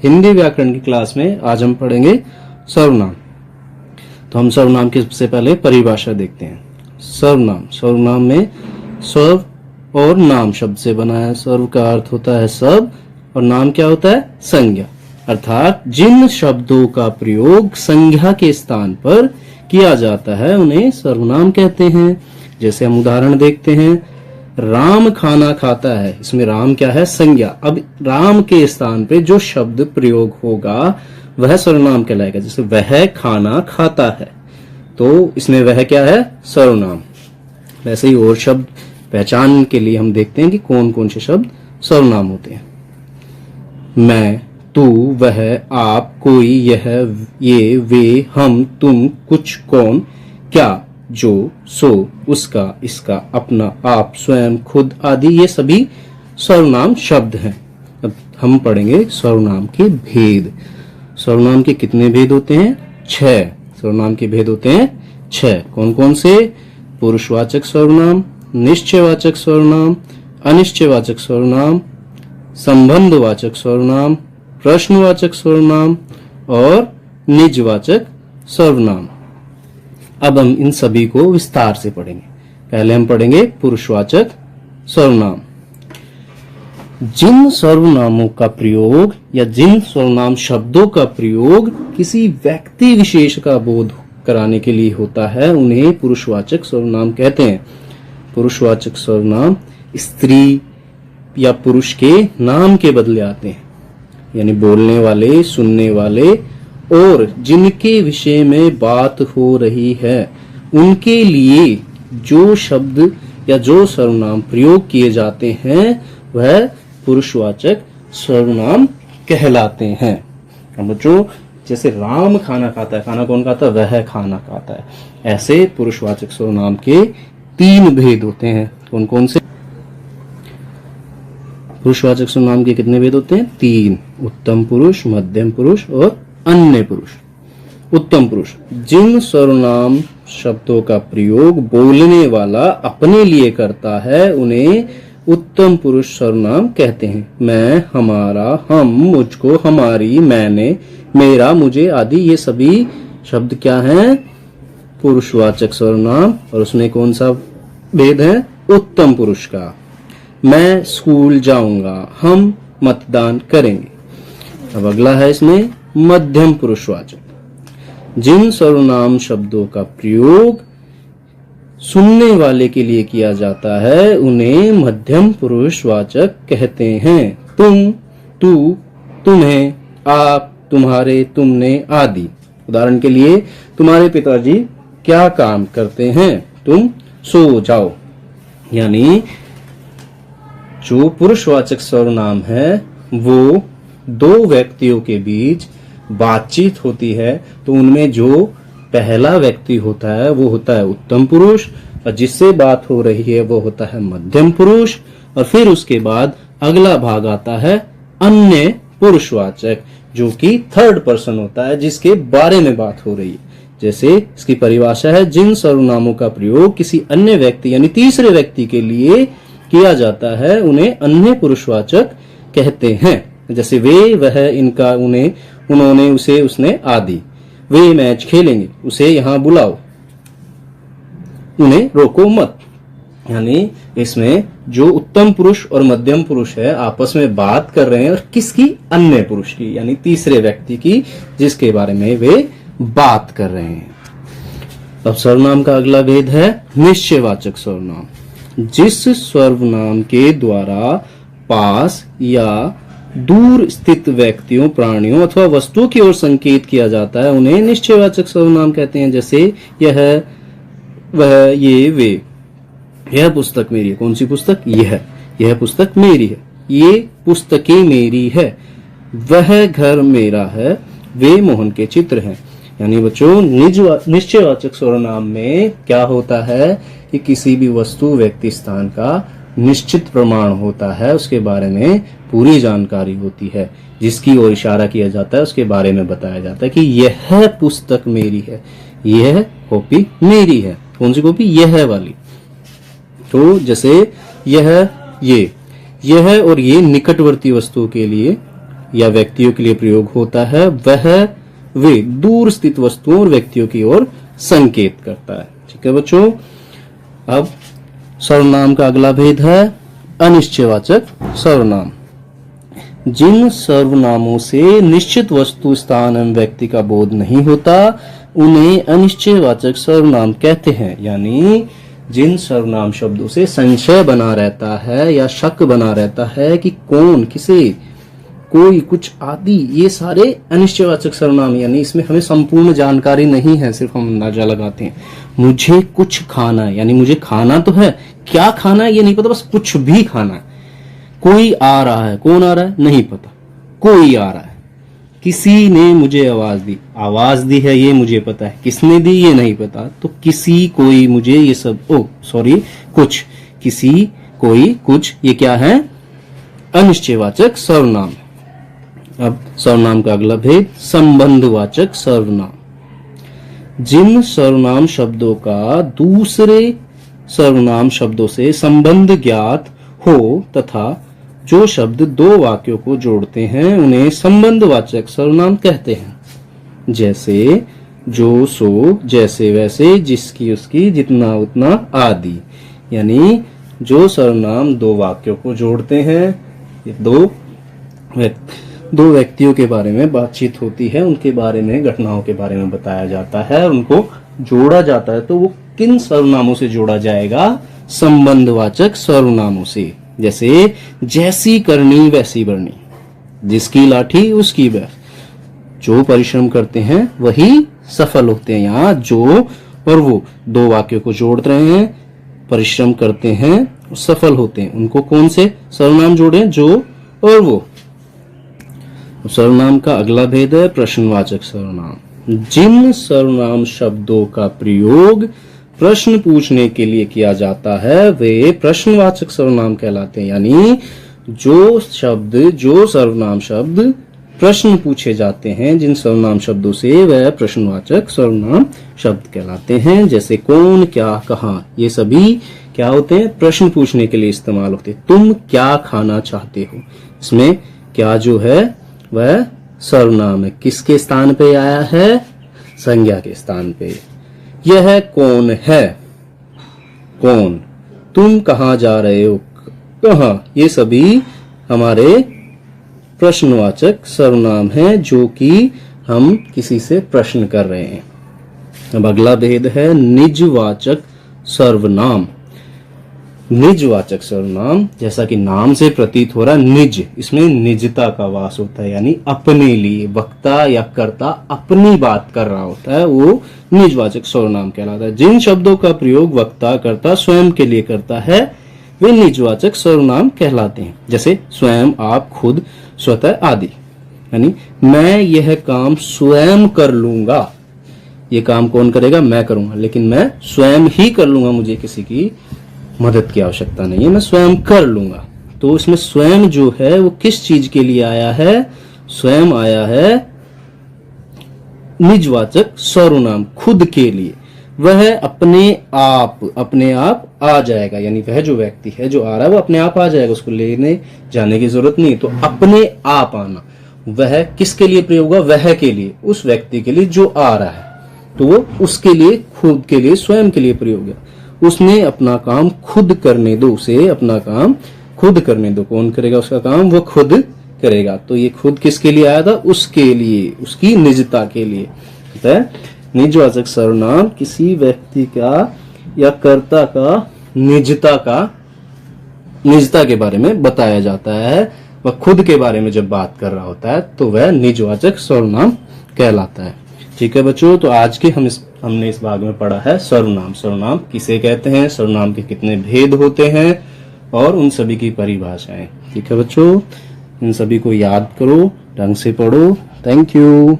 हिंदी व्याकरण की क्लास में आज हम पढ़ेंगे सर्वनाम। तो हम सर्वनाम की सबसे पहले परिभाषा देखते हैं। सर्वनाम में सर्व और नाम शब्द से बना है। सर्व का अर्थ होता है सब और नाम क्या होता है? संज्ञा। अर्थात जिन शब्दों का प्रयोग संज्ञा के स्थान पर किया जाता है उन्हें सर्वनाम कहते हैं। जैसे हम उदाहरण देखते हैं, राम खाना खाता है। इसमें राम क्या है? संज्ञा। अब राम के स्थान पे जो शब्द प्रयोग होगा वह सर्वनाम कहलाएगा। जैसे वह खाना खाता है, तो इसमें वह क्या है? सर्वनाम। वैसे ही और शब्द पहचान के लिए हम देखते हैं कि कौन कौन से शब्द सर्वनाम होते हैं। मैं, तू, वह, आप, कोई, यह, ये, वे, हम, तुम, कुछ, कौन, क्या, जो, सो, उसका, इसका, अपना, आप, स्वयं, खुद आदि ये सभी सर्वनाम शब्द हैं। अब हम पढ़ेंगे सर्वनाम के भेद। सर्वनाम के कितने भेद होते हैं? 6 सर्वनाम के भेद होते हैं। 6 कौन कौन से? पुरुषवाचक सर्वनाम, निश्चयवाचक सर्वनाम, अनिश्चयवाचक सर्वनाम, संबंधवाचक सर्वनाम, प्रश्नवाचक सर्वनाम और निजवाचक सर्वनाम। अब हम इन सभी को विस्तार से पढ़ेंगे। पहले हम पढ़ेंगे पुरुषवाचक सर्वनाम। जिन सर्वनामों का प्रयोग या जिन सर्वनाम शब्दों का प्रयोग किसी व्यक्ति विशेष का बोध कराने के लिए होता है उन्हें पुरुषवाचक सर्वनाम कहते हैं। पुरुषवाचक सर्वनाम स्त्री या पुरुष के नाम के बदले आते हैं, यानी बोलने वाले, सुनने वाले और जिनके विषय में बात हो रही है उनके लिए जो शब्द या जो सर्वनाम प्रयोग किए जाते हैं वह पुरुषवाचक सर्वनाम कहलाते हैं। अब बच्चों, जैसे राम खाना खाता है, खाना कौन खाता है? वह खाना खाता है। ऐसे पुरुषवाचक सर्वनाम के 3 भेद होते हैं। कौन कौन से? पुरुषवाचक सर्वनाम के कितने भेद होते हैं? 3। उत्तम पुरुष, मध्यम पुरुष और अन्य पुरुष। उत्तम पुरुष जिन सर्वनाम शब्दों का प्रयोग बोलने वाला अपने लिए करता है उन्हें उत्तम पुरुष सर्वनाम कहते हैं। मैं, हमारा, हम, मुझको, हमारी, मैंने, मेरा, मुझे आदि ये सभी शब्द क्या हैं? पुरुषवाचक सर्वनाम। और उसमें कौन सा भेद है? उत्तम पुरुष का। मैं स्कूल जाऊंगा, हम मतदान करेंगे। अब अगला है इसमें मध्यम पुरुषवाचक। जिन सर्वनाम शब्दों का प्रयोग सुनने वाले के लिए किया जाता है उन्हें मध्यम पुरुषवाचक कहते हैं। तुम, तू, तुम्हें, आप, तुम्हारे, तुमने आदि। उदाहरण के लिए, तुम्हारे पिताजी क्या काम करते हैं? तुम सो जाओ। यानी जो पुरुषवाचक सर्वनाम है वो 2 व्यक्तियों के बीच बातचीत होती है तो उनमें जो पहला व्यक्ति होता है वो होता है उत्तम पुरुष और जिससे बात हो रही है वो होता है मध्यम पुरुष। और फिर उसके बाद अगला भाग आता है अन्य पुरुषवाचक, जो कि 3rd पर्सन होता है जिसके बारे में बात हो रही है। जैसे इसकी परिभाषा है, जिन सर्वनामों का प्रयोग किसी अन्य व्यक्ति यानी तीसरे व्यक्ति के लिए किया जाता है उन्हें अन्य पुरुषवाचक कहते हैं। जैसे वे, वह, इनका, उन्हें, उन्होंने, उसे, उसने आदि। वे मैच खेलेंगे, उसे यहाँ बुलाओ, उन्हें रोको मत। यानी इसमें जो उत्तम पुरुष और मध्यम पुरुष है आपस में बात कर रहे हैं और किसकी? अन्य पुरुष की, यानी तीसरे व्यक्ति की जिसके बारे में वे बात कर रहे हैं। अब सर्वनाम का अगला भेद है निश्चयवाचक सर्वनाम। जिस सर्वनाम के द्वारा पास या दूर स्थित व्यक्तियों, प्राणियों अथवा वस्तुओं की ओर संकेत किया जाता है उन्हें निश्चयवाचक सर्वनाम कहते हैं। जैसे यह, वह, ये, वे। यह पुस्तक मेरी है। कौन सी पुस्तक? यह पुस्तक मेरी है। ये पुस्तकें मेरी है। वह घर मेरा है। वे मोहन के चित्र हैं। यानी बच्चों, निश्चयवाचक सर्वनाम में क्या होता है कि किसी भी वस्तु, व्यक्ति, स्थान का निश्चित प्रमाण होता है, उसके बारे में पूरी जानकारी होती है, जिसकी ओर इशारा किया जाता है उसके बारे में बताया जाता है कि यह पुस्तक मेरी है, यह कॉपी मेरी है। कौन सी कॉपी? यह वाली। तो जैसे यह, ये और ये निकटवर्ती वस्तु के लिए या व्यक्तियों के लिए प्रयोग होता है वह वे दूर स्थित वस्तुओं और व्यक्तियों की ओर संकेत करता है। ठीक है बच्चों। अब सर्वनाम का अगला भेद है अनिश्चयवाचक सर्वनाम। जिन सर्वनामों से निश्चित वस्तु, स्थान एवं व्यक्ति का बोध नहीं होता उन्हें अनिश्चयवाचक सर्वनाम कहते हैं। यानी जिन सर्वनाम शब्दों से संशय बना रहता है या शक बना रहता है कि कौन, किसे, कोई, कुछ आदि, ये सारे अनिश्चयवाचक सर्वनाम। यानी इसमें हमें संपूर्ण जानकारी नहीं है, सिर्फ हम अंदाजा लगाते हैं। मुझे कुछ खाना है, यानी मुझे खाना तो है, क्या खाना है ये नहीं पता, बस कुछ भी खाना है। कोई आ रहा है, कौन आ रहा है नहीं पता, कोई आ रहा है। किसी ने मुझे आवाज दी है ये मुझे पता है, किसने दी ये नहीं पता। तो किसी, कोई, मुझे, ये सब कुछ, किसी, कोई, कुछ, ये क्या है अनिश्चयवाचक सर्वनाम। अब सर्वनाम का अगला भेद संबंधवाचक सर्वनाम। जिन सर्वनाम शब्दों का दूसरे सर्वनाम शब्दों से संबंध ज्ञात हो तथा जो शब्द दो वाक्यों को जोड़ते हैं उन्हें संबंधवाचक सर्वनाम कहते हैं। जैसे जो, सो, जैसे वैसे, जिसकी उसकी, जितना उतना आदि। यानी जो सर्वनाम दो वाक्यों को जोड़ते हैं, ये दो व्यक्तियों के बारे में बातचीत होती है, उनके बारे में, घटनाओं के बारे में बताया जाता है, उनको जोड़ा जाता है, तो वो किन सर्वनामों से जोड़ा जाएगा? संबंधवाचक सर्वनामों से। जैसे जैसी करनी वैसी बढ़नी, जिसकी लाठी उसकी बैल। जो परिश्रम करते हैं वही सफल होते हैं। यहाँ जो और वो दो वाक्यों को जोड़ रहे हैं, परिश्रम करते हैं, सफल होते हैं, उनको कौन से सर्वनाम जोड़े? जो और वो। सर्वनाम का अगला भेद है प्रश्नवाचक सर्वनाम। जिन सर्वनाम शब्दों का प्रयोग प्रश्न पूछने के लिए किया जाता है वे प्रश्नवाचक सर्वनाम कहलाते हैं। यानी जो सर्वनाम शब्द प्रश्न पूछे जाते हैं, जिन सर्वनाम शब्दों से, वह प्रश्नवाचक सर्वनाम शब्द कहलाते हैं। जैसे कौन, क्या, कहाँ, ये सभी क्या होते हैं? प्रश्न पूछने के लिए इस्तेमाल होते हैं। तुम क्या खाना चाहते हो? इसमें क्या जो है वह सर्वनाम है, किसके स्थान पे आया है? संज्ञा के स्थान पे। यह कौन है? कौन। तुम कहाँ जा रहे हो? कहाँ। ये सभी हमारे प्रश्नवाचक सर्वनाम हैं जो कि हम किसी से प्रश्न कर रहे हैं। अब अगला भेद है निजवाचक सर्वनाम। निजवाचक सर्वनाम, जैसा कि नाम से प्रतीत हो रहा है, निज, इसमें निजता का वास होता है। यानी अपने लिए, वक्ता या कर्ता अपनी बात कर रहा होता है, वो निजवाचक सर्वनाम कहलाता है। जिन शब्दों का प्रयोग वक्ता, कर्ता स्वयं के लिए करता है वे निजवाचक सर्वनाम कहलाते हैं। जैसे स्वयं, आप, खुद, स्वतः आदि। यानी मैं यह काम स्वयं कर लूंगा। ये काम कौन करेगा? मैं करूंगा, लेकिन मैं स्वयं ही कर लूंगा, मुझे किसी की मदद की आवश्यकता नहीं है, मैं स्वयं कर लूंगा। तो इसमें स्वयं जो है वो किस चीज के लिए आया है? स्वयं आया है निजवाचक सर्वनाम, खुद के लिए। वह अपने आप आ जाएगा। यानी वह जो व्यक्ति है जो आ रहा है वो अपने आप आ जाएगा, उसको लेने जाने की जरूरत नहीं। तो अपने आप आना, वह किसके लिए प्रयोग होगा? वह के लिए, उस व्यक्ति के लिए जो आ रहा है, तो वो उसके लिए, खुद के लिए, स्वयं के लिए प्रयोग है। उसने अपना काम खुद करने दो, उसे अपना काम खुद करने दो। कौन करेगा उसका काम? वो खुद करेगा। तो ये खुद किसके लिए आया था? उसके लिए, उसकी निजता के लिए। निजवाचक सर्वनाम किसी व्यक्ति का या कर्ता का निजता के बारे में बताया जाता है। वह खुद के बारे में जब बात कर रहा होता है तो वह निजवाचक सर्वनाम कहलाता है। ठीक है बच्चों, तो आज के हमने इस भाग में पढ़ा है सर्वनाम। सर्वनाम किसे कहते हैं, सर्वनाम के कितने भेद होते हैं और उन सभी की परिभाषाएं। ठीक है बच्चों, इन सभी को याद करो, ढंग से पढ़ो। Thank you.